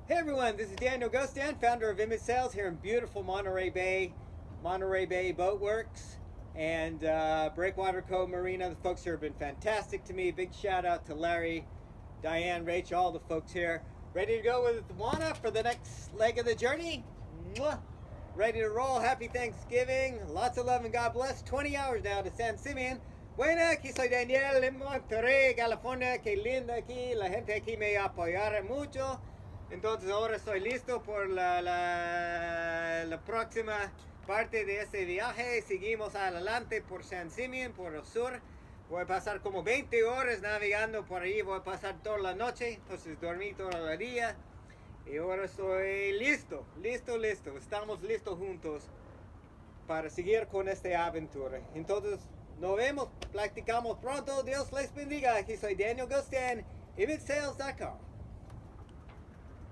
Hey everyone, this is Daniel Gostan, founder of ImageSails here in beautiful Monterey Bay Boatworks, and Breakwater Cove Marina. The folks here have been fantastic to me. Big shout out to Larry, Diane, Rachel, all the folks here. Ready to go with Juana for the next leg of the journey? Mwah. Ready to roll. Happy Thanksgiving. Lots of love and God bless. 20 hours now to San Simeon. Buena, aquí soy Daniel en Monterey, California. Qué linda aquí. La gente aquí me apoyará mucho. Entonces ahora estoy listo por la próxima parte de este viaje. Seguimos adelante por San Simeon, por el sur. Voy a pasar como 20 horas navegando por ahí. Voy a pasar toda la noche. Entonces dormí todo el día. Y ahora estoy listo. Estamos listos juntos para seguir con esta aventura. Entonces nos vemos, practicamos pronto. Dios les bendiga. Aquí soy Daniel Gostan, ImageSails.com.